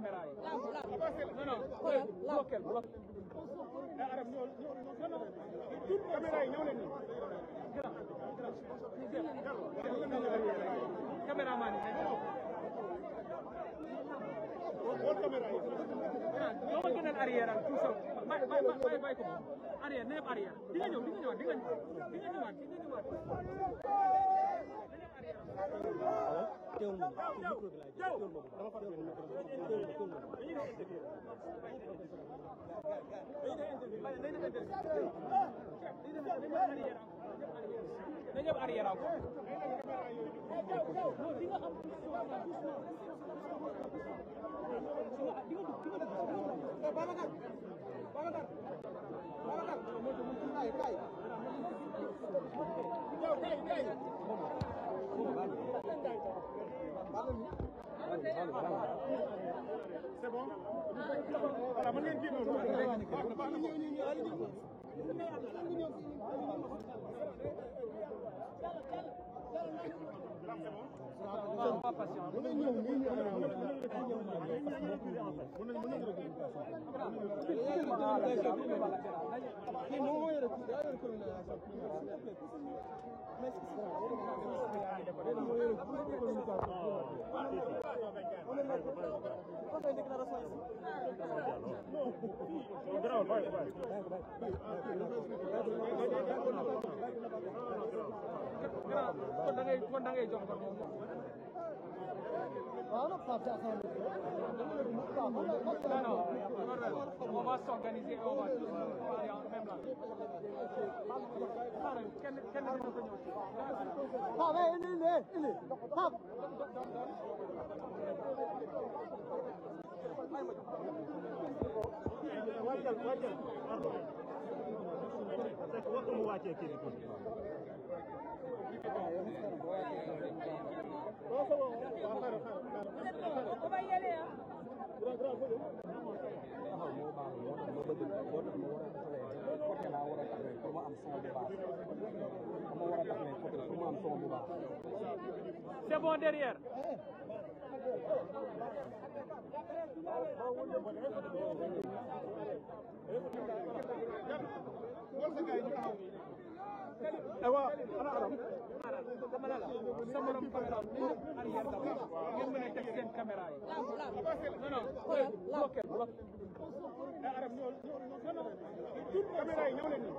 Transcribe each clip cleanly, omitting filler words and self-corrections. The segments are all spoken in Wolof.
caméra yi. non non bloquel bloquel. Arab ñoo non caméra yi ñëw leen nii. caméraman yi wol caméra yi. ñoo ma gënal arrière ak tout ça bay ko arrière na yëpp arrière di nga ñëw di nga ñëwaat di nga ñëwaat di nga ñëwaat. teewul ma ci micro bi laay teewul ma dama far benn micro dañu arrière ak di nga am Babacar Babacar Babacar kay c'est bon voilà mën ngeen kii noonu kon da ngay jox ko moom on va s'organiser on va tous aller en même temps. kenn dina ko ñëw ci. C'est bon derrière. Ewa ana Aram dama la sama morom caméra arrière d'abord ngeen mën a teg seen caméra yi. non non bloquel bloquel. Aram ñoo caméra yi ñëw leen nii.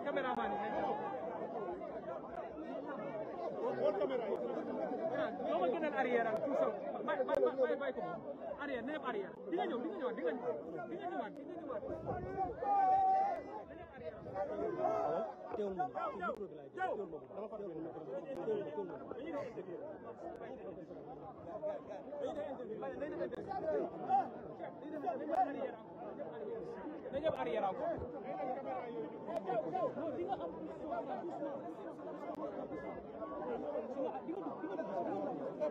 caméraman yi wol caméra yi. ñoo ma gënal arrière ak tout ça bay ko arrière na yëpp arrière di nga ñëw di nga ñëwaat di nga ñëwaat di nga ñëwaat. teewul ma ci micro bi laay teewul ma dama far benn micro dañu arrière ak di nga am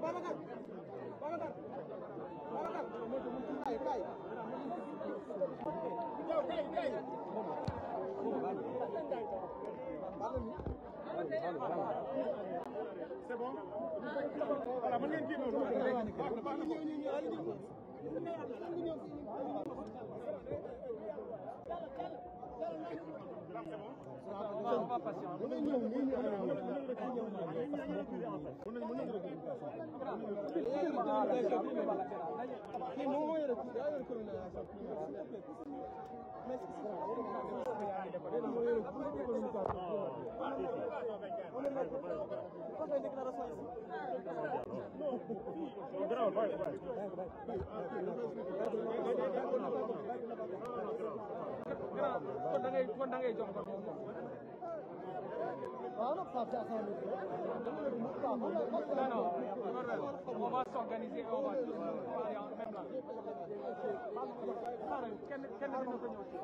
Babacar Babacar Babacar kay c'est bon voilà mën ngeen kii noonu on va patienter. kon da ngay jox ko moom. non on va s'organiser on va tous aller en même temps. kenn dina ko ñëw ci.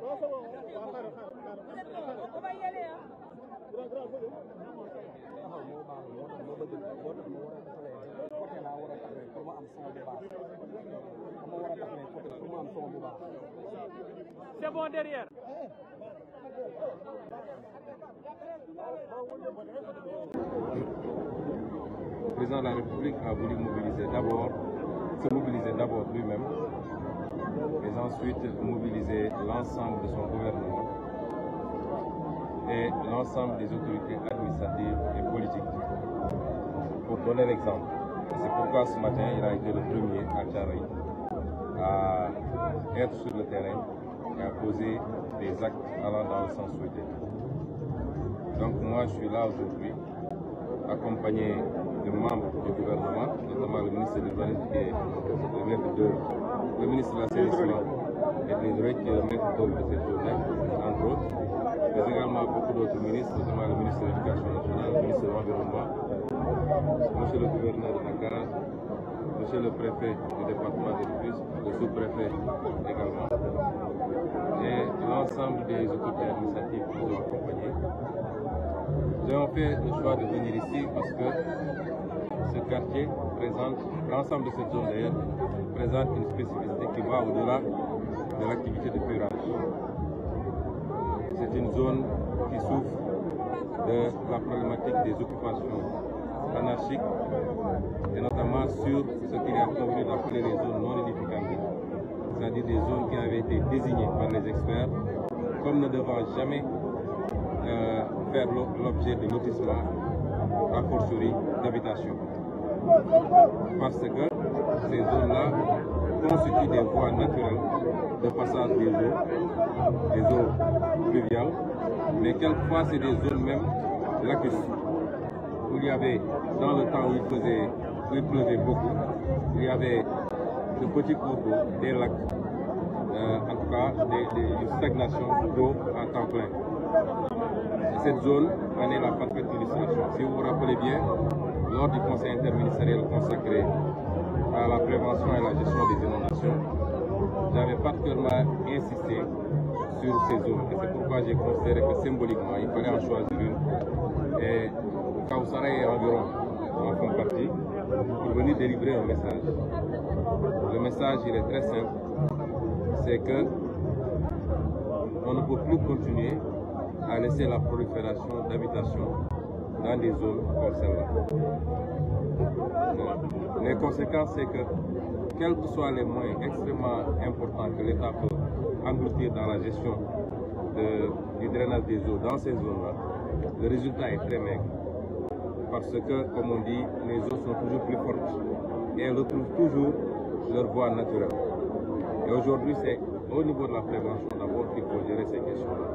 Vous êtes bon, on va y aller hein. C'est bon derrière. Le président de la République a voulu se mobiliser d'abord lui-même, mais ensuite mobiliser l'ensemble de son gouvernement et l'ensemble des autorités administratives et politiques pour donner l'exemple. C'est pourquoi ce matin, il a été le premier à Thiaroye à être sur le terrain et à poser des actes allant dans le sens souhaité. Donc moi, je suis là aujourd'hui, accompagné de membres du gouvernement, notamment le ministre de l'Urbanisme et le ministre de l'Assainissement et de l'Hydraulique qui est le maître d'œuvre de cette journée, entre autres, mais également beaucoup d'autres ministres, notamment le ministre de l'Éducation nationale, le ministre de l'Environnement, monsieur le gouverneur de Dakar, monsieur le préfet du département de Rufisque, le sous-préfet également, et l'ensemble des autorités administratives qui nous ont accompagnés. Nous avons fait le choix de venir ici parce que ce quartier présente, l'ensemble de cette zone d'ailleurs, présente une spécificité qui va au-delà de l'activité de curage. C'est une zone qui souffre de la problématique des occupations anarchiques et notamment sur ce qu'il est convenu d'appeler les zones non édificantes, c'est-à-dire des zones qui avaient été désignées par les experts comme ne devant jamais faire l'objet de lotissement, a fortiori d'habitation. Parce que ces zones-là constituent des voies naturelles de passage des eaux pluviales, mais quelquefois c'est des zones même lacustres, où il y avait, dans le temps où il pleuvait beaucoup, il y avait de petits cours d'eau, des lacs, en tout cas une stagnation d'eau à temps plein. Cette zone en est la parfaite illustration. Si vous vous rappelez bien, lors du conseil interministériel consacré à la prévention et la gestion des inondations, j'avais particulièrement insisté sur ces zones. Et c'est pourquoi j'ai considéré que symboliquement, il fallait en choisir une. Et Kawsara et environ en font partie pour venir délivrer un message. Le message, il est très simple. C'est que on ne peut plus continuer à laisser la prolifération d'habitations dans des zones comme celle-là. Les conséquences, c'est que, quels que soient les moyens extrêmement importants que l'État peut engloutir dans la gestion du drainage des eaux dans ces zones-là, le résultat est très maigre. Parce que, comme on dit, les eaux sont toujours plus fortes et elles retrouvent toujours leur voie naturelle. Et aujourd'hui, c'est au niveau de la prévention d'abord qu'il faut gérer ces questions-là.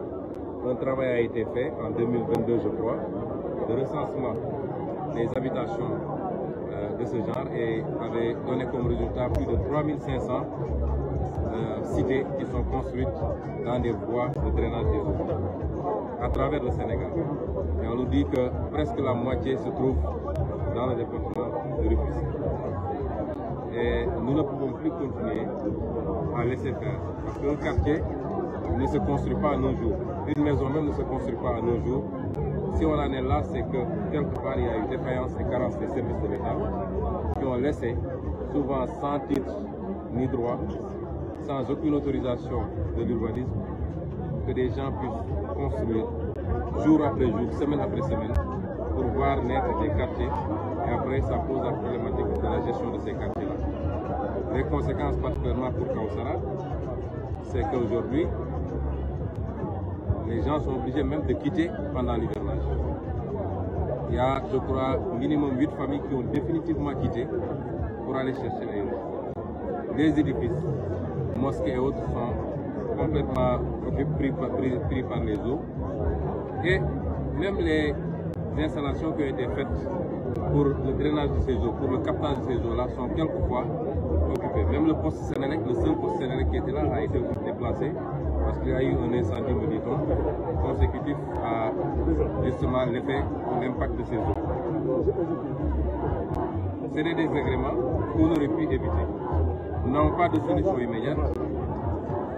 Un travail a été fait en 2022, je crois, de recensement des habitations de ce genre et avait donné comme résultat plus de 3500 cités qui sont construites dans des voies de drainage des eaux à travers le Sénégal. Et on nous dit que presque la moitié se trouve dans le département de Rufisque. Et nous ne pouvons plus continuer à laisser faire. Parce qu'un quartier ne se construit pas à nos jours. Une maison même ne se construit pas à nos jours. Si on en est là, c'est que quelque part il y a eu défaillance et carence des services de l'État qui ont laissé, souvent sans titre ni droit, sans aucune autorisation de l'urbanisme, que des gens puissent construire jour après jour, semaine après semaine, pour voir naître des quartiers. Et après, ça pose la problématique de la gestion de ces quartiers-là. Les conséquences, particulièrement pour Kawsara, c'est qu'aujourd'hui, les gens sont obligés même de quitter pendant l'hivernage. Il y a, je crois, minimum 8 familles qui ont définitivement quitté pour aller chercher ailleurs. Les édifices, mosquées et autres sont complètement pris par les eaux. Et même les installations qui ont été faites pour le drainage de ces eaux, pour le captage de ces eaux-là, sont quelquefois occupées. Même le poste Sénélec, le seul poste Sénélec qui était là, a été déplacé parce qu'il y a eu un incendie, me dit-on, consécutif à justement l'effet ou l'impact de ces eaux. C'est des désagréments qu'on aurait pu éviter. Nous n'avons pas de solution immédiate.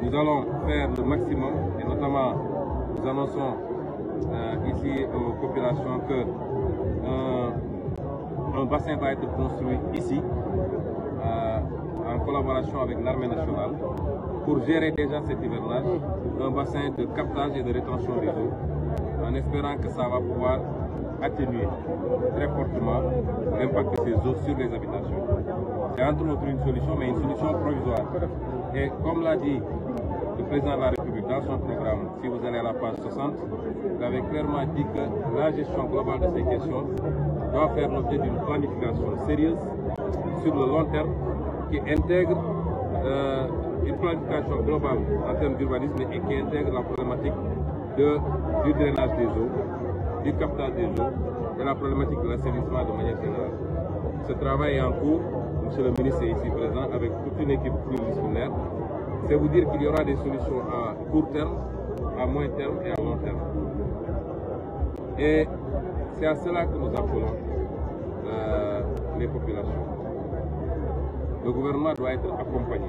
Nous allons faire le maximum et notamment nous annonçons ici aux populations que un bassin va être construit ici en collaboration avec l'armée nationale pour gérer déjà cet hivernage, un bassin de captage et de rétention des eaux, en espérant que ça va pouvoir atténuer très fortement l'impact de ces eaux sur les habitations. C'est entre autres une solution, mais une solution provisoire. Et comme l'a dit le président de la République dans son programme, si vous allez à la page 60, il avait clairement dit que la gestion globale de ces questions doit faire l'objet d'une planification sérieuse sur le long terme qui intègre une planification globale en termes d'urbanisme et qui intègre la problématique du drainage des eaux, du captage des eaux et la problématique de l'assainissement de manière générale. Ce travail est en cours, monsieur le ministre est ici présent avec toute une équipe pluridisciplinaire. C'est vous dire qu'il y aura des solutions à court terme, à moyen terme et à long terme. Et c'est à cela que nous appelons les populations. Le gouvernement doit être accompagné.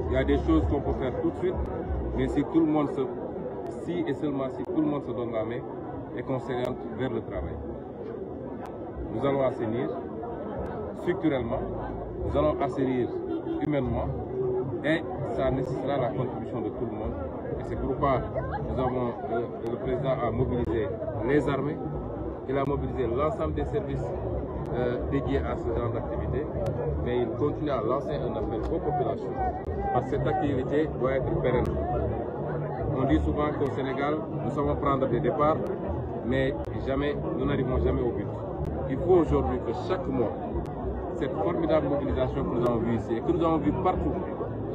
Il y a des choses qu'on peut faire tout de suite, mais si tout le monde si et seulement si tout le monde se donne la main et qu'on s'oriente vers le travail. Nous allons assainir structurellement, nous allons assainir humainement et ça nécessitera la contribution de tout le monde. Et c'est pourquoi le président a mobilisé les armées, il a mobilisé l'ensemble des services dédiés à ce genre d'activité, mais il continue à lancer un appel aux populations parce que cette activité doit être pérenne. On dit souvent qu'au Sénégal, nous savons prendre des départs, mais nous n'arrivons jamais au but. Il faut aujourd'hui que chaque mois, cette formidable mobilisation que nous avons vue ici et que nous avons vue partout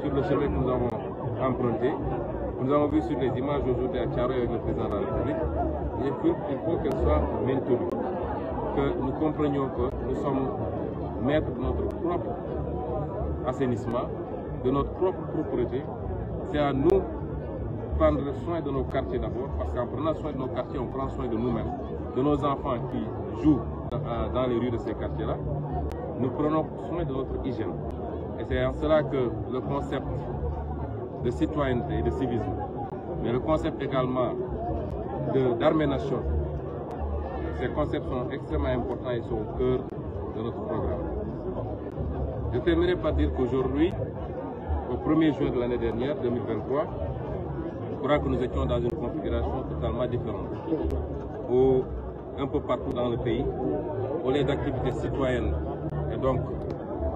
sur le chemin que nous avons emprunté, que nous avons vu sur les images aujourd'hui à Thiaroye avec le président de la République, il faut qu'elle soit maintenue, que nous comprenions que nous sommes maîtres de notre propre assainissement, de notre propre propreté. C'est à nous prendre soin de nos quartiers d'abord, parce qu'en prenant soin de nos quartiers, on prend soin de nous-mêmes, de nos enfants qui jouent dans les rues de ces quartiers-là. Nous prenons soin de notre hygiène. Et c'est en cela que le concept de citoyenneté et de civisme, mais le concept également d'armée-nation, ces concepts sont extrêmement importants et sont au cœur de notre programme. Je terminerai par dire qu'aujourd'hui, au 1er juin de l'année dernière, 2023, je crois que nous étions dans une configuration totalement différente, où un peu partout dans le pays, au lieu d'activités citoyennes et donc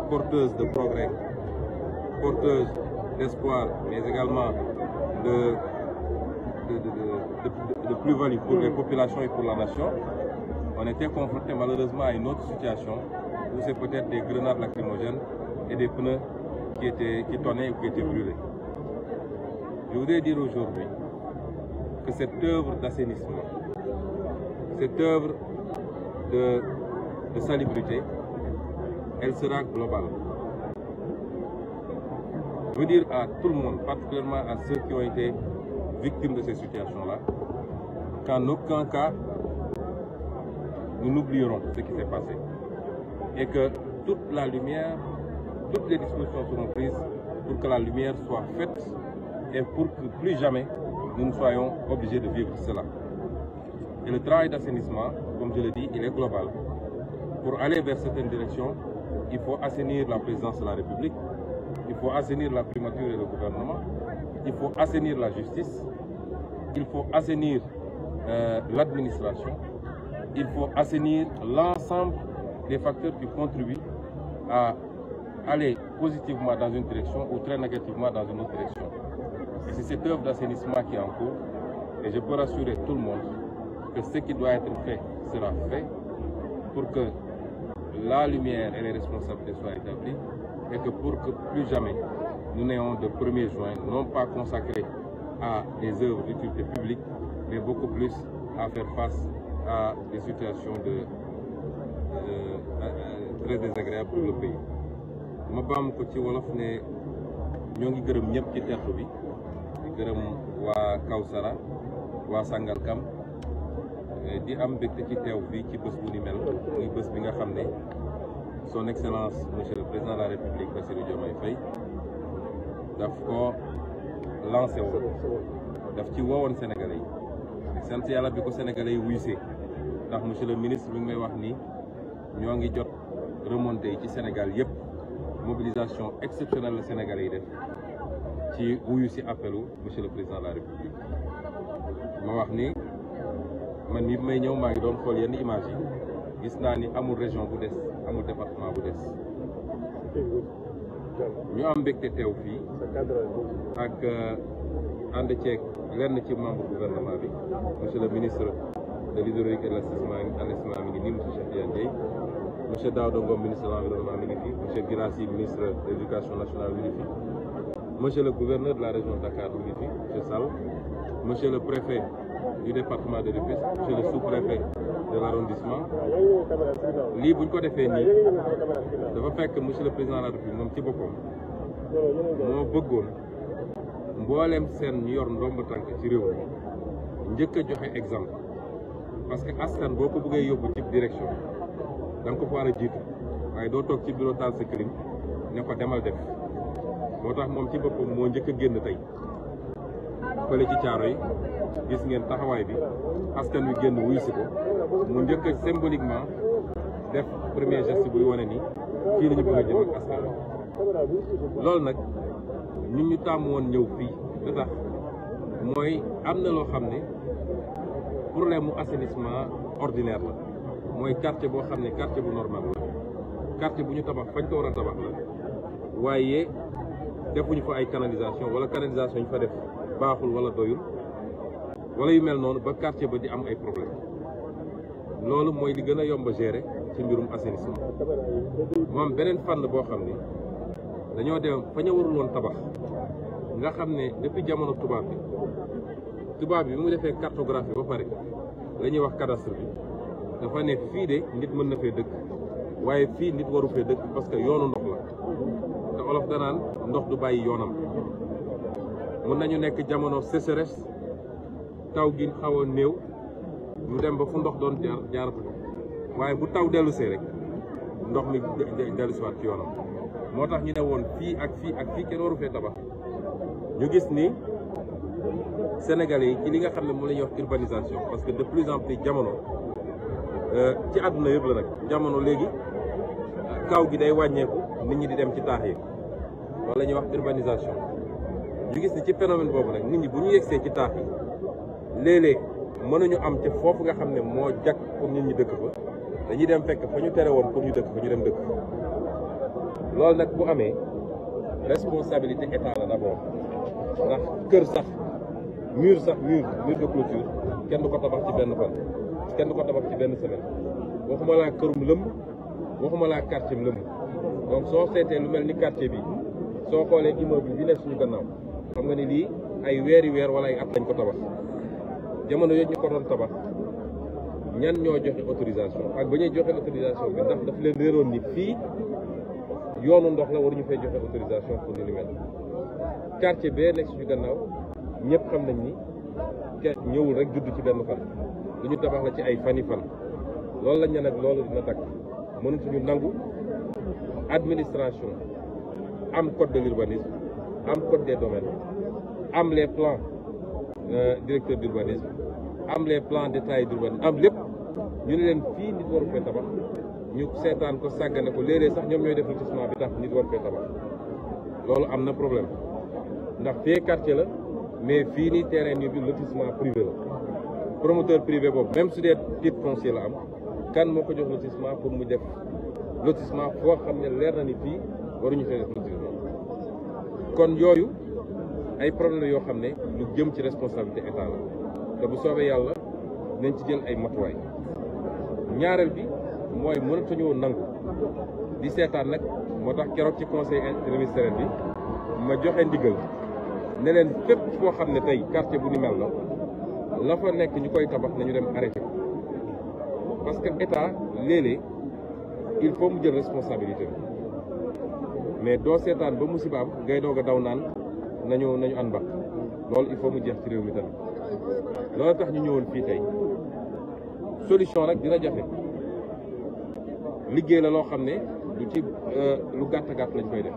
porteuses de progrès, porteuses d'espoir, mais également de plus-value pour les populations et pour la nation, on était confronté malheureusement à une autre situation où c'est peut-être des grenades lacrymogènes et des pneus qui tonnaient ou qui étaient brûlés. Je voudrais dire aujourd'hui que cette œuvre d'assainissement, cette œuvre de salubrité, elle sera globale. Je veux dire à tout le monde, particulièrement à ceux qui ont été victimes de ces situations-là, qu'en aucun cas, nous n'oublierons ce qui s'est passé. Et que toute la lumière, toutes les dispositions seront prises pour que la lumière soit faite et pour que plus jamais nous ne soyons obligés de vivre cela. Et le travail d'assainissement, comme je le dis, il est global. Pour aller vers certaines directions, il faut assainir la présidence de la République, il faut assainir la primature et le gouvernement, il faut assainir la justice, il faut assainir l'administration, il faut assainir l'ensemble des facteurs qui contribuent à aller positivement dans une direction ou très négativement dans une autre direction. Et c'est cette œuvre d'assainissement qui est en cours et je peux rassurer tout le monde que ce qui doit être fait sera fait pour que la lumière et les responsabilités soient établies et que pour que plus jamais nous n'ayons de 1er juin non pas consacré à des œuvres d'utilité publique mais beaucoup plus à faire face à des situations très désagréables pour le pays. ma baam ko ci wolof ne ñoo ngi gërëm ñëpp ci tertu bi di gërëm waa Kawsara waa Sangalkam di am mbégte ci teew fii ci bés bu ni mel muy bés bi nga xam ne son excellence monsieur le président de la république Bassirou Diomaye Faye daf ko lancé woon daf ci woowoon Sénégalais yi sant yàlla bi ko sénégalais yi wuysee ndax monsieur le ministre mi ngi may wax ni ñoo ngi jot remontée yi ci Sénégal yëpp mobilisation exceptionnelle la sénégalais yi def ci wuyu si appelu monsieur le président de la république. ma wax ni man mi may ñëw maa ngi doon xool yenn image yi gis naa ni amul région bu des amul département bu des ñu am mbégte teew fii ak ànd ceeg lenn ci membre gouvernement bi monsieur le ministre de l'hydraulique et de l'assainissement mi ngi nii monsieur Cheikh Tidiane Dièye monsieur Daouda Ngom ministre de l'environnement mi ngi fi monsieur Guirassy ministre de l'éducation nationale mi ngi fi monsieur le gouverneur de la région de Dakar mi ngi fi monsieur Sall monsieur le préfet du département de Rufisque monsieur le sous-préfet de l'arrondissement lii buñ ko defee nii dafa fekk monsieur le président de la République moom ci boppam moo bëggoon mboolem seen ñu yor ndomb tànk ci réew mi njëkk a joxe exemple parce que askan boo ko bëggee yóbbu ci direction da nga ko fa war a jiitu waaye doo toog ci bureau taal sa clim ne ko demal def moo tax moom ci boppam moo njëkk a génn tey fële ci caaro yi gis ngeen taxawaay bi askan wi génn wuyu si ko mu njëkk a symboliquement def premier geste buy wane ni fii la ñu bëgg a jëm ak askan wi loolu nag ñun ñu tàmm woon ñëw fii lu tax mooy am na loo xam ne problème mu assainissement ordinaire la mooy quartier boo xam ne quartier bu normal la quartier bu ñu tabax fañ ko war a tabax la waaye defuñu fa ay canalisation wala canalisation ñu fa def baaxul wala doyul wala yu mel noonu ba quartier ba di am ay problème loolu mooy li gën a yomb a gérer ci mbirum assainissement moom beneen fànn boo xam ne dañoo dem fa ñu warul woon tabax nga xam ne depuis jamono tubaab bi mu defee cartographie ba pare la ñuy wax cadastre bi dafa ne fii de nit mën na fee dëkk waaye fii nit waru fee dëkk parce que yoonu ndox la te olof danaan ndox du bàyyi yoonam mun nañu nekk jamono sécheresse taw gi xaw a néew ñu dem ba fu ndox doon jaaratu waaye bu taw dellusee rek ndox mi dellusiwaat ci yoonam moo tax ñu ne woon fii ak fii ak fii kenn waru fee tabax ñu gis ni Sénégalais yi ci li nga xam ne moom la ñuy wax urbanisation parce que de plus en plus jamono ci àdduna yëpp la nag jamono léegi kaw gi day wàññeeku nit ñi di dem ci taax yi loolu la ñuy wax urbanisation ñu gis ni ci phénomène boobu nag nit ñi bu ñu yegsee ci taax yi léeg-léeg mënuñu am ci foofu nga xam ne moo jag pour nit ñi dëkk fa dañuy dem fekk fa ñu tere woon pour ñu dëkk fa ñu dem dëkk loolu nag bu amee responsabilité état la d'abord ndax kër sax mur de clôture kenn du ko tabax ci benn fan kenn du ko tabax ci benn semaine waxuma laa kërum lëmb waxuma laa quartier lëmb donc soo seetee lu mel ni quartier bi soo xoolee immeuble bi nekk suñu gannaaw xam nga ni lii ay weeri weer wala ay at lañ ko tabax jamono yooyu ñu ko doon tabax ñan ñoo joxe autorisation ak ba ñuy joxe autorisation bi ndax daf leen réeroon ni fii yoonu ndox la waruñu fay joxe autorisation pour li mel quartier bee nekk suñu gannaaw ñëpp xam nañ ni ñëwul rek judd ci benn fan lu ñu tabax la ci ay fan loolu lañ ne nag loolu dina dakk mënatuñu nangu administration am code de l'urbanisme am code des domaines am les plans directeurs d'urbanisme am les plans détaillés d'urbanisme am lépp ñu ne leen fii nit waru fee tabax ñu seetaan ko sàggane ko léeg-léeg sax ñoom ñooy def lotissement bi tax nit waru fee tabax loolu am na problème ndax fii quartier la mais fii nii terrain bi lotissement privé la promoteur privé boobu même su dee titre foncier la am kan moo ko jox lotissement pour mu def lotissement foo xam ne leer na ni fii waruñu fee def lotissement kon yooyu ay problème yoo xam ne lu jëm ci responsabilité état la te bu soobee yàlla nañ ci jël ay matuwaay ñaareel bi mooy mënatuñu nangu di seetaan nag moo tax keroog ci conseil interministériel bi ma joxe ndigal ne leen fépp foo xam ne tey quartier bu ni mel la fa nekk ñu koy tabax nañu dem arrêté ko parce que état léeg-léeg il faut mu jël responsabilité mais doo seetaan ba musiba am ngay doog a daw naan nañu ànd ba loolu il faut mu jeex ci réew mi tamit loolu tax ñu ñëwoon fii tey solution nag dina jafe liggéey la loo xam ne du ci lu gàtt lañ koy def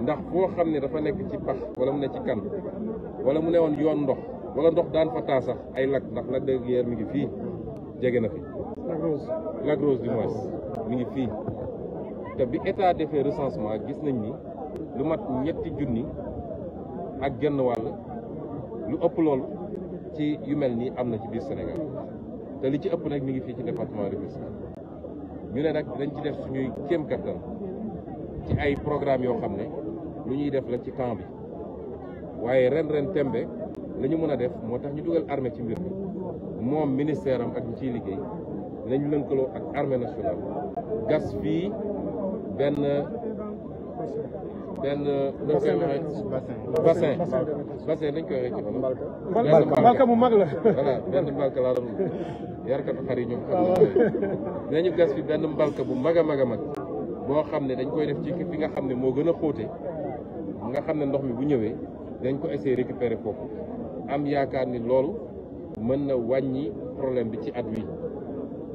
ndax foo xam ne dafa nekk ci pax wala mu ne ci kan wala mu ne woon yoon ndox wala ndox daan fa taa sax ay lac ndax Lac de Guiers mi ngi fii jege na fi Lac Rose du moins mi ngi fii te bi état defee recensement gis nañ ni lu mat 3 ak genn wàll lu ëpp loolu ci yu mel nii am na ci biir Sénégal te li ci ëpp nag mi ngi fii ci département Rufisque ñu ne nag dañ ci def suñuy kéem kattan ci ay programme yoo xam ne lu ñuy def la ci camp bi waaye ren tembe la ñu mën a def moo tax ñu dugal armée ci mbir mi moom ministère am ak ñi ciy liggéey lañ lënkaloo ak armée nationale gas fii benn bassin dañ koy waxee ci fan mbalka mu mag la voilà benn mbalka laa doon yarkatu xar yi ñoom xam na dinañu gas fi benn mbalka bu mag a mag a mag boo xam ne dañ koy def ci fi nga xam ne moo gën a xóote nga xam ne ndox mi bu ñëwee dañ ko essayer récupérer foofu am yaakaar ni loolu mën na wàññi problème bi ci at wi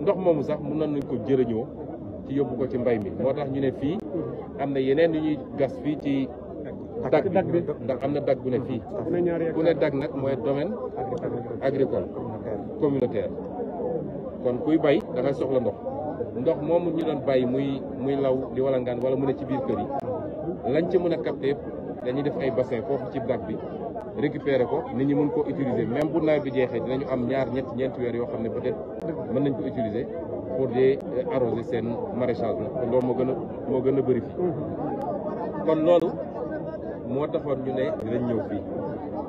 ndox moomu sax mën nañu ko jëriñoo ci yóbbu ko ci mbay mi moo tax ñu ne fii am na yeneen yu ñuy gas fii ci dag bi ndax am na dag bu ne fii ku ne dag nag mooy domaine agricole communautaire kon kuy bay da ngay soxla ndox moomu ñu doon bàyyi muy law di walangaan wala mu ne ci biir kër yi lañ ci mën a capter dañuy def ay bassin foofu ci dag bi récupérer ko nit ñi mën koo utiliser même bu nawet bi jeexee dinañu am ñeenti weer yoo xam ne peut-être mën nañ ko utiliser pour di arroser seen maraîchage na kon loolu moo gën a bëri fii kon loolu moo taxoon ñu ne dinañ ñëw fii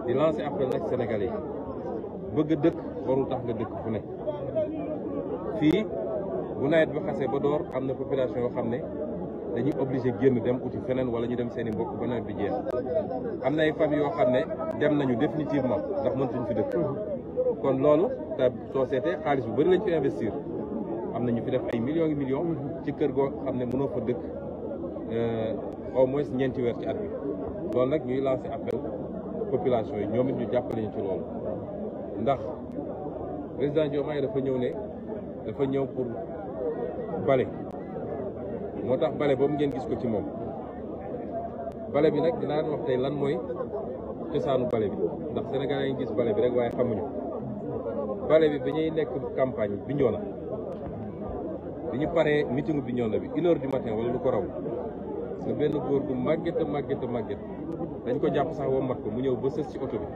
di lancer appel nag Sénégalais yi bëgg dëkk warul tax nga dëkk fu ne fii bu nawet bi xasee ba door am na population yoo xam ne dañuy obligé génn dem uti feneen wala ñu dem seen i mbokk ba nawet bi jeex am na ay famille yoo xam ne dem nañu définitivement ndax mëntuñ fi dëkk kon loolu te soo seetee xaalis bu bëri lañ fi investir am na ñu fi def ay millions ci kër goo xam ne mënoo fa dëkk au moins 9 weer ci at bi loolu nag ñuy lancer appel population yi ñoom it ñu jàppale ñu ci loolu ndax président Diomaye dafa ñëw pour bale moo tax bale boobu ngeen gis ko ci moom bale bi nag dinaa wax tey lan mooy cosaanu bale bi ndax Sénégalais yi gis bale bi rek waaye xamuñu bale bi ba ñuy nekk campagne Bignona bi ñu paree meeting Bignona bi 1 heure du matin wala lu ko raw nga benn góor gu màgget dañ ko jàpp sax woo mat ko mu ñëw ba sës ci oto bi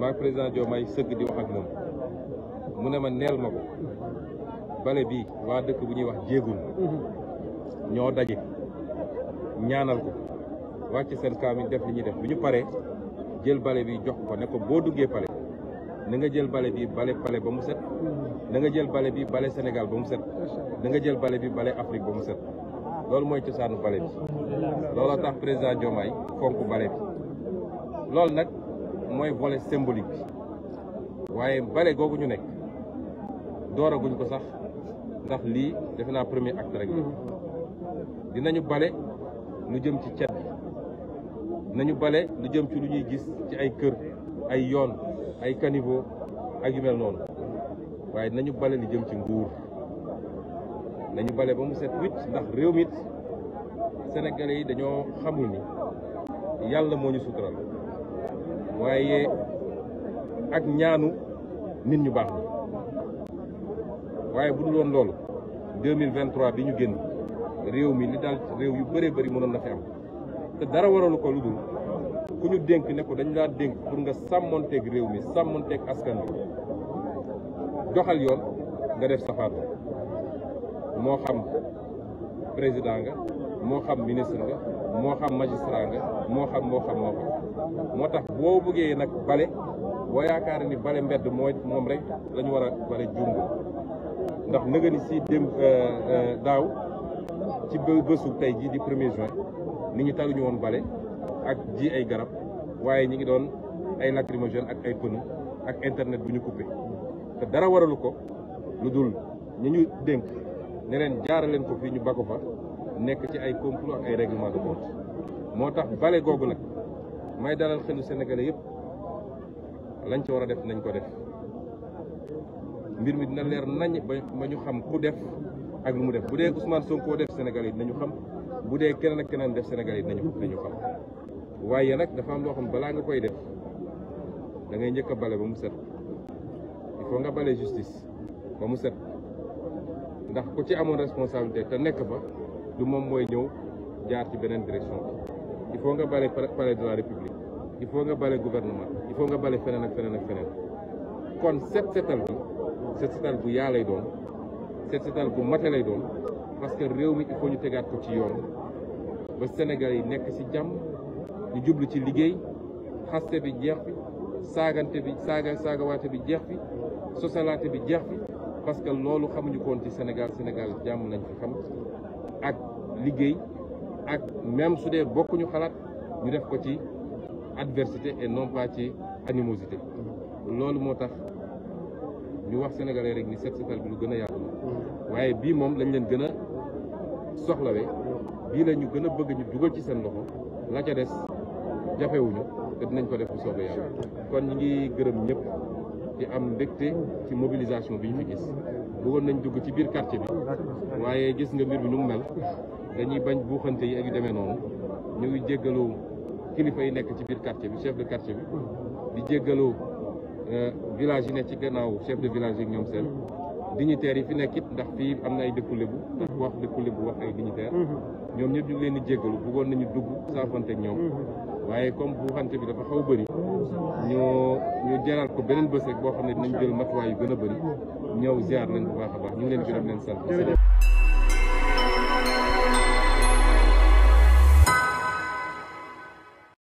maa président Diomaye sëgg di wax ak moom mu ne ma neel ma ko bale bi waa dëkk bu ñuy wax jéegul ñoo daje ñaanal ko wàcc seen kaamil def li ñuy def bu ñu paree jël bale bi jox ko ne ko boo duggee pale na nga jël bale bi bale pale ba mu set na nga jël bale bi bale Sénégal ba mu set na nga jël bale bi bale Afrique ba mu set loolu mooy cosaanu bale bi looloo tax président Diomaye fonk bale bi loolu nag mooy volet symbolique bi waaye bale googu ñu nekk dooraguñ ko sax ndax lii defe naa premier acte rek dinañu bale lu jëm ci cet nañu bale lu jëm ci lu ñuy gis ci ay kër ay yoon ay caniveau ak yu mel noonu waaye nañu bale li jëm ci nguur nañu bale ba mu set wicc ndax réew mi Sénégalais yi dañoo xamul ni yàlla moo ñu sutural waaye ak ñaanu nit ñu baax ni waaye bu dul woon loolu 2023 bi ñu génn réew mi li daal réew yu bëree bëri mënoon na fi am te dara waralu ko lu dul ku ñu dénk ne ko dañ laa dénk pour nga sàmmonteeg réew mi sàmmonteeg askan wi doxal yoon nga def safaat moo xam président nga moo xam ministre nga moo xam magistrat nga moo xam moo tax boo bëggee nag bale boo yaakaar ni bale mbedd moom rek la ñu war a bale jumbo ndax nëga ni si dem daaw ci bésu tey ji di 1er juin nit ñi taluñu woon bale ak ji ay garab waaye ñi ngi doon ay lacrymogène ak ay pneu ak internet bu ñu coupé te dara waralu ko lu dul ñi ñu dénk ne leen jaaraleen ko fii ñu ba ko fa nekk ci ay complot ak ay règlement de compte moo tax bale googu nag may dalal xelu Sénégalais yëpp lañ ci war a def nañ ko def mbir mi dina leer nañ ba ñu xam ku def ak lu mu def bu dee Ousmane Sonko def Sénégalais yi dinañu xam bu dee keneen ak keneen def Sénégalais yi dinañu xam waaye nag dafa am loo xam balaa nga koy def da ngay njëkk a bale ba mu set il faut nga bale justice ba mu set ndax ku ci amoon responsabilité te nekk fa du moom mooy ñëw jaar ci beneen direction il faut nga bale palais de la république il faut nga bale gouvernement il faut nga bale feneen ak feneen ak feneen kon setal bu yaa lay doon setal bu mate lay doon parce que réew mi il faut ñu tegaat ko ci yoon ba Sénégal yi nekk ci jàmm ñu jublu ci liggéey xaste bi jeex fi saagante bi saagawaate bi jeex fi sosalaate bi jeex fi parce que loolu xamuñu koon ci Sénégal jàmm lañ fi xam ak liggéey ak même su dee bokkuñu xalaat ñu def ko ci adversité et non pas ci animosité loolu moo tax ñu wax sénégalais rek ni setal bi lu gën a yaatu waaye bii moom lañ leen gën a soxlawee bii la ñu gën a bëgg ñu dugal ci seen loxo la ca des jafewuñu te dinañ ko def bu soobee yàlla kon ñi ngi gërëm ñëpp di am mbégte ci mobilisation bi ñu fi gis bëggoon nañ dugg ci biir quartier bi waaye gis nga mbir bi nu mu mel dañuy bañ buuxante yi ak yu demee noonu ñu ngi jéggalu kilifa yi nekk ci biir quartier bi chef de quartier bi di jéggalu village yi nekk ci gannaaw chef de village yi ñoom seen dignitaires yi fi nekk it ndax fii am na ay dëkku lébu wax dëkku lébu wax ay dignitaires ñoom ñëpp ñu ngi leen di jéggalu bëggoon nañu dugg saafante ak ñoom waaye comme buuxante bi dafa xaw bëri ñu jaral ko beneen bés rek boo xam ne dinañ jël matuwaay yu gën a bëri ñëw ziar leen bu baax a baax ñu ngi leen gërëm leen sant